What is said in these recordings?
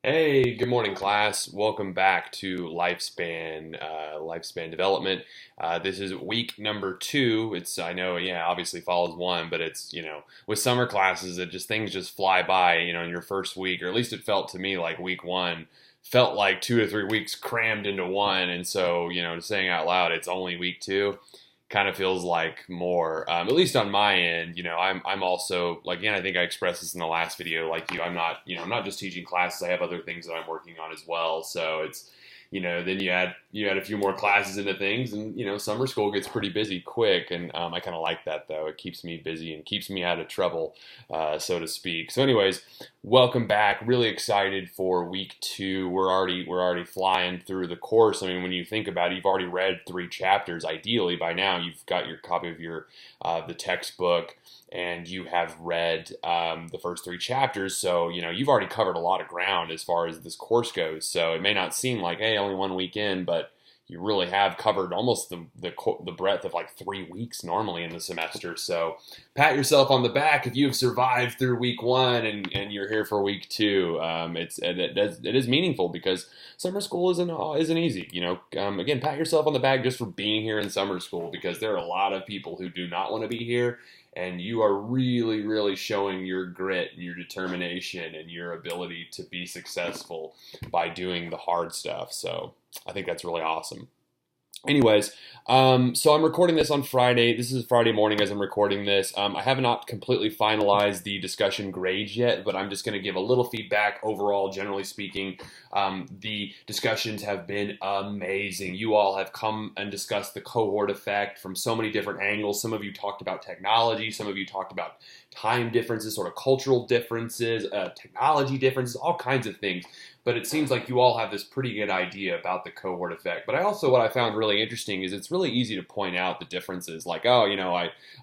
Hey, good morning, class. Welcome back to Lifespan Development. This is week number two. I know, yeah, obviously follows one, but with summer classes, things just fly by, in your first week, or at least it felt to me like week one felt like 2 to 3 weeks crammed into one. And so, to saying out loud, it's only week two kind of feels like more, at least on my end. I'm also like, again, I think I expressed this in the last video, like you, I'm not just teaching classes. I have other things that I'm working on as well. So then you add a few more classes into things, and summer school gets pretty busy quick. And I kind of like that, though. It keeps me busy and keeps me out of trouble, so to speak. So anyways, welcome back. Really excited for week two. We're already flying through the course. I mean, when you think about it, you've already read 3 chapters. Ideally, by now you've got your copy of your the textbook, and you have read the first 3 chapters. So you've already covered a lot of ground as far as this course goes. So it may not seem like, hey, only one weekend, but you really have covered almost the breadth of like 3 weeks normally in the semester. So pat yourself on the back if you've survived through week one, and you're here for week two. It is meaningful because summer school isn't easy. Again, pat yourself on the back just for being here in summer school, because there are a lot of people who do not want to be here, and you are really, really showing your grit and your determination and your ability to be successful by doing the hard stuff. So I think that's really awesome. Anyways, so I'm recording this on Friday. This is Friday morning as I'm recording this. I have not completely finalized the discussion grades yet, but I'm just going to give a little feedback overall. Generally speaking, the discussions have been amazing. You all have come and discussed the cohort effect from so many different angles. Some of you talked about technology. Some of you talked about time differences, sort of cultural differences, technology differences, all kinds of things. But it seems like you all have this pretty good idea about the cohort effect. But what I found really interesting is it's really easy to point out the differences. Like, oh,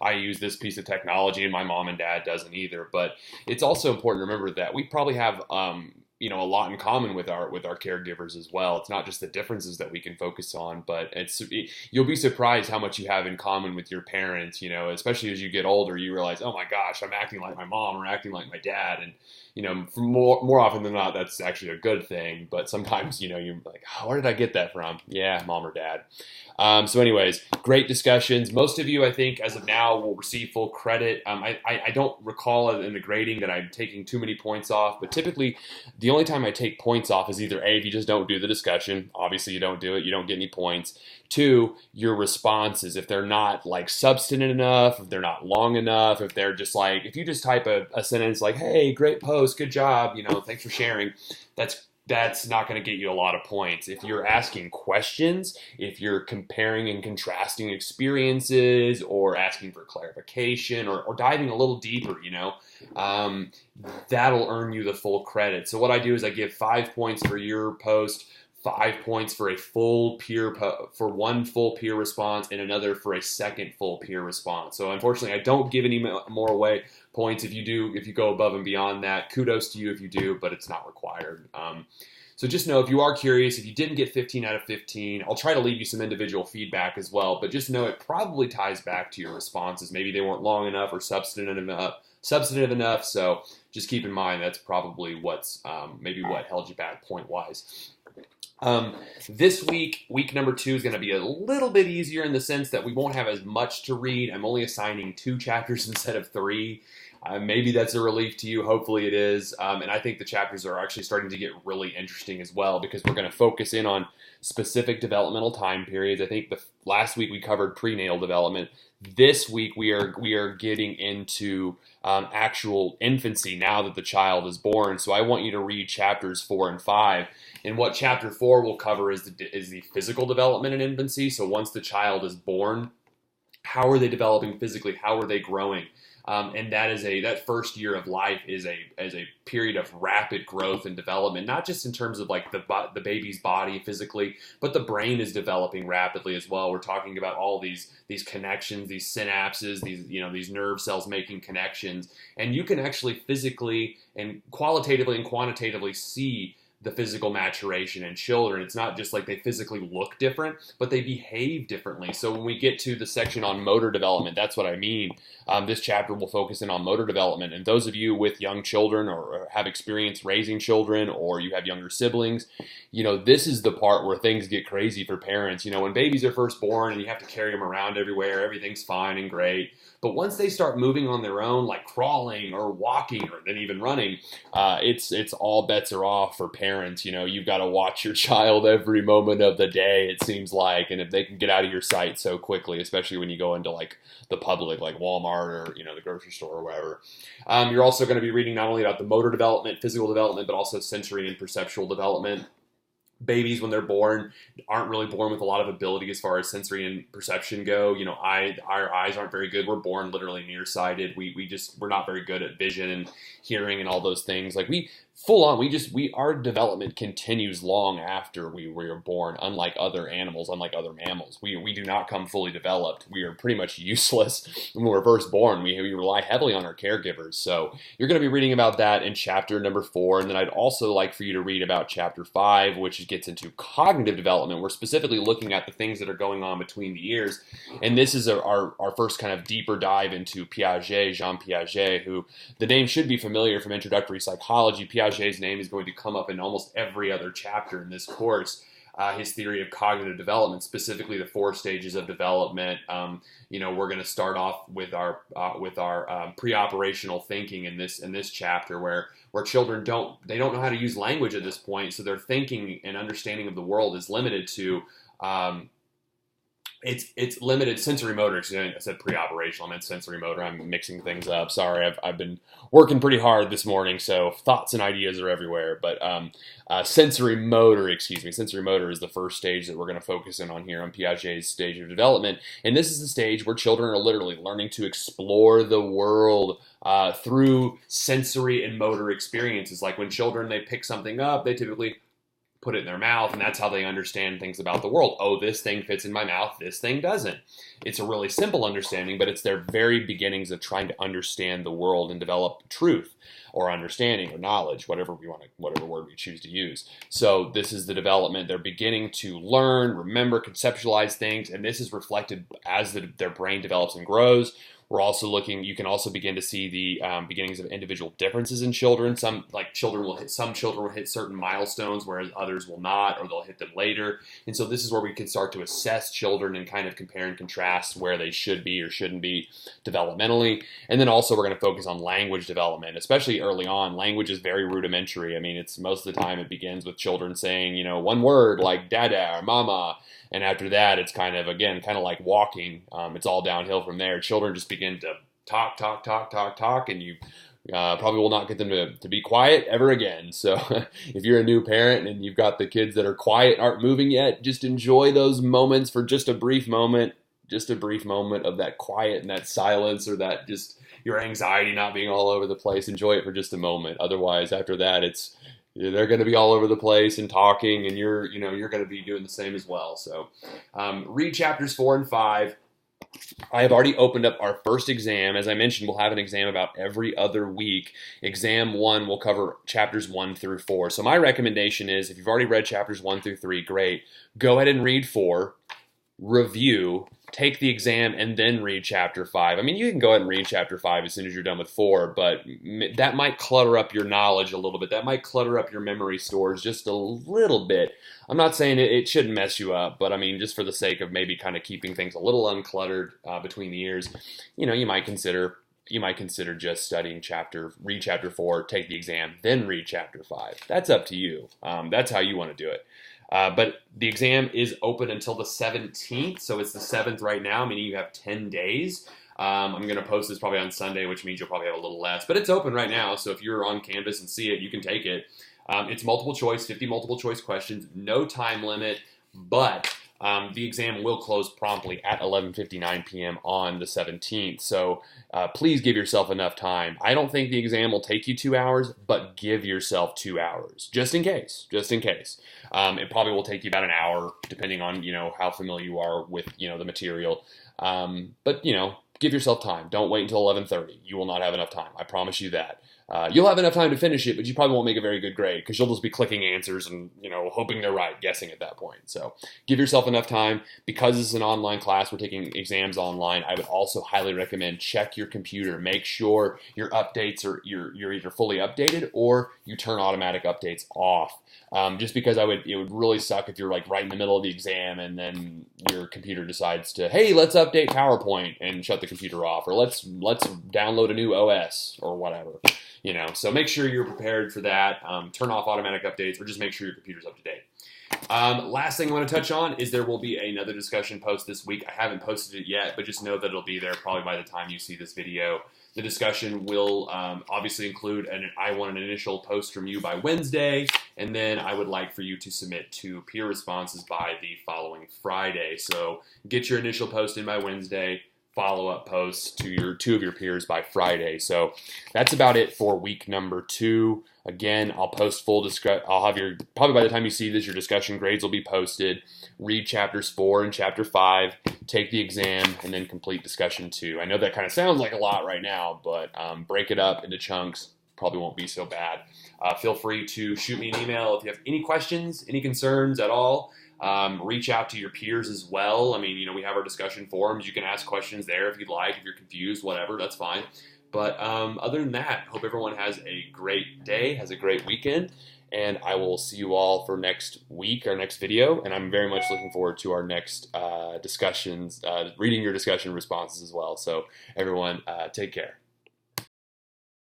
I use this piece of technology and my mom and dad doesn't either. But it's also important to remember that we probably have a lot in common with our caregivers as well. It's not just the differences that we can focus on, but you'll be surprised how much you have in common with your parents. Especially as you get older, you realize, oh my gosh, I'm acting like my mom or acting like my dad. And for more often than not, that's actually a good thing. But sometimes, you're like, oh, where did I get that from? Yeah, mom or dad. So anyways, great discussions. Most of you, I think, as of now, will receive full credit. I don't recall in the grading that I'm taking too many points off, but typically the only time I take points off is either A, if you just don't do the discussion. Obviously, you don't do it, you don't get any points. 2, your responses, if they're not like substantive enough, if they're not long enough, if they're just like, if you just type a sentence like, hey, great post, good job, thanks for sharing, that's not going to get you a lot of points. If you're asking questions, if you're comparing and contrasting experiences, or asking for clarification, or diving a little deeper, that'll earn you the full credit. So what I do is I give 5 points for your post, 5 points for for one full peer response, and another for a second full peer response. So unfortunately, I don't give any more away points. If you go above and beyond that, kudos to you if you do, but it's not required. So just know, if you are curious, if you didn't get 15 out of 15, I'll try to leave you some individual feedback as well, but just know it probably ties back to your responses. Maybe they weren't long enough or substantive enough. So just keep in mind that's probably what's maybe what held you back point wise. This week number 2 is going to be a little bit easier in the sense that we won't have as much to read. I'm only assigning 2 chapters instead of 3. Maybe that's a relief to you. Hopefully it is. And I think the chapters are actually starting to get really interesting as well, because we're going to focus in on specific developmental time periods. I think last week we covered prenatal development. This week we are getting into actual infancy, now that the child is born. So I want you to read chapters 4 and 5. And what chapter 4 will cover is the physical development in infancy. So once the child is born, how are they developing physically? How are they growing? And that first year of life is a period of rapid growth and development, not just in terms of like the baby's body physically, but the brain is developing rapidly as well. We're talking about all these connections, these synapses, these nerve cells making connections, and you can actually physically and qualitatively and quantitatively see the physical maturation in children. It's not just like they physically look different, but they behave differently. So when we get to the section on motor development, that's what I mean. This chapter will focus in on motor development. And those of you with young children or have experience raising children, or you have younger siblings, this is the part where things get crazy for parents. When babies are first born and you have to carry them around everywhere, everything's fine and great. But once they start moving on their own, like crawling or walking or then even running, it's all bets are off for parents. You've got to watch your child every moment of the day, it seems like. And if they can get out of your sight so quickly, especially when you go into like the public, like Walmart or, the grocery store or whatever. You're also going to be reading not only about the motor development, physical development, but also sensory and perceptual development. Babies, when they're born, aren't really born with a lot of ability as far as sensory and perception go. Our eyes aren't very good. We're born literally nearsighted. We're not very good at vision and hearing and all those things. Like our development continues long after we were born, unlike other animals, unlike other mammals. We do not come fully developed. We are pretty much useless when we're first born. We rely heavily on our caregivers. So you're going to be reading about that in chapter number 4. And then I'd also like for you to read about chapter 5, which gets into cognitive development. We're specifically looking at the things that are going on between the ears. And this is our first kind of deeper dive into Piaget, Jean Piaget, who the name should be familiar from introductory psychology. Piaget's name is going to come up in almost every other chapter in this course. His theory of cognitive development, specifically the 4 stages of development. We're going to start off with our pre-operational thinking in this chapter, where children don't know how to use language at this point, so their thinking and understanding of the world is limited to it's limited sensory motor. I said pre-operational, I meant sensory motor. I'm mixing things up. Sorry, I've been working pretty hard this morning, so thoughts and ideas are everywhere. But sensory motor is the first stage that we're going to focus in on here on Piaget's stage of development. And this is the stage where children are literally learning to explore the world through sensory and motor experiences. Like when children, they pick something up, they typically put it in their mouth, and that's how they understand things about the world. Oh, this thing fits in my mouth, this thing doesn't. It's a really simple understanding, but it's their very beginnings of trying to understand the world and develop truth or understanding or knowledge, whatever word we choose to use. So this is the development. They're beginning to learn, remember, conceptualize things, and this is reflected as their brain develops and grows. We're also you can also begin to see the beginnings of individual differences in children. Some children will hit certain milestones, whereas others will not, or they'll hit them later. And so this is where we can start to assess children and kind of compare and contrast where they should be or shouldn't be developmentally. And then also we're going to focus on language development, especially early on. Language is very rudimentary. I mean, it's most of the time it begins with children saying, one word like dada or mama. And after that, it's kind of like walking. It's all downhill from there. Children just begin to talk, and you probably will not get them to be quiet ever again. So if you're a new parent and you've got the kids that are quiet, aren't moving yet, just enjoy those moments for just a brief moment of that quiet and that silence, or that just your anxiety not being all over the place. Enjoy it for just a moment. Otherwise, after that, they're going to be all over the place and talking, and you're going to be doing the same as well. So read chapters 4 and 5. I have already opened up our first exam. As I mentioned, we'll have an exam about every other week. Exam 1 will cover chapters 1 through 4. So my recommendation is, if you've already read chapters 1 through 3, great. Go ahead and read 4, review, take the exam, and then read chapter 5. I mean, you can go ahead and read chapter 5 as soon as you're done with 4, but that might clutter up your knowledge a little bit. That might clutter up your memory stores just a little bit. I'm not saying it shouldn't mess you up, but I mean, just for the sake of maybe kind of keeping things a little uncluttered between the ears, you might consider just read chapter 4, take the exam, then read chapter 5. That's up to you. That's how you want to do it. But the exam is open until the 17th, so it's the 7th right now, meaning you have 10 days. I'm going to post this probably on Sunday, which means you'll probably have a little less. But it's open right now, so if you're on Canvas and see it, you can take it. It's multiple choice, 50 multiple choice questions, no time limit, but the exam will close promptly at 11:59 p.m. on the 17th. So please give yourself enough time. I don't think the exam will take you 2 hours, but give yourself 2 hours, just in case. It probably will take you about an hour, depending on, how familiar you are with, the material. But give yourself time. Don't wait until 11:30. You will not have enough time. I promise you that. You'll have enough time to finish it, but you probably won't make a very good grade because you'll just be clicking answers and, hoping they're right, guessing at that point. So give yourself enough time. Because this is an online class, we're taking exams online, I would also highly recommend check your computer. Make sure your updates you're either fully updated or you turn automatic updates off. Just because it would really suck if you're like right in the middle of the exam and then your computer decides to, hey, let's update PowerPoint and shut the computer off, or let's download a new OS or whatever. So make sure you're prepared for that. Turn off automatic updates, or just make sure your computer's up to date. Last thing I want to touch on is there will be another discussion post this week. I haven't posted it yet, but just know that it'll be there probably by the time you see this video. The discussion will obviously include I want an initial post from you by Wednesday, and then I would like for you to submit 2 peer responses by the following Friday. So get your initial post in by Wednesday, follow-up posts to your 2 of your peers by Friday. So that's about it for week number 2. Again, I'll post I'll have probably by the time you see this, your discussion grades will be posted. Read chapters 4 and chapter 5, take the exam, and then complete discussion 2. I know that kind of sounds like a lot right now, but break it up into chunks. Probably won't be so bad. Feel free to shoot me an email if you have any questions, any concerns at all. Reach out to your peers as well. I mean, we have our discussion forums. You can ask questions there if you'd like, if you're confused, whatever, that's fine. But other than that, hope everyone has a great day, has a great weekend, and I will see you all for next week, our next video, and I'm very much looking forward to our next discussions, reading your discussion responses as well. So everyone, take care.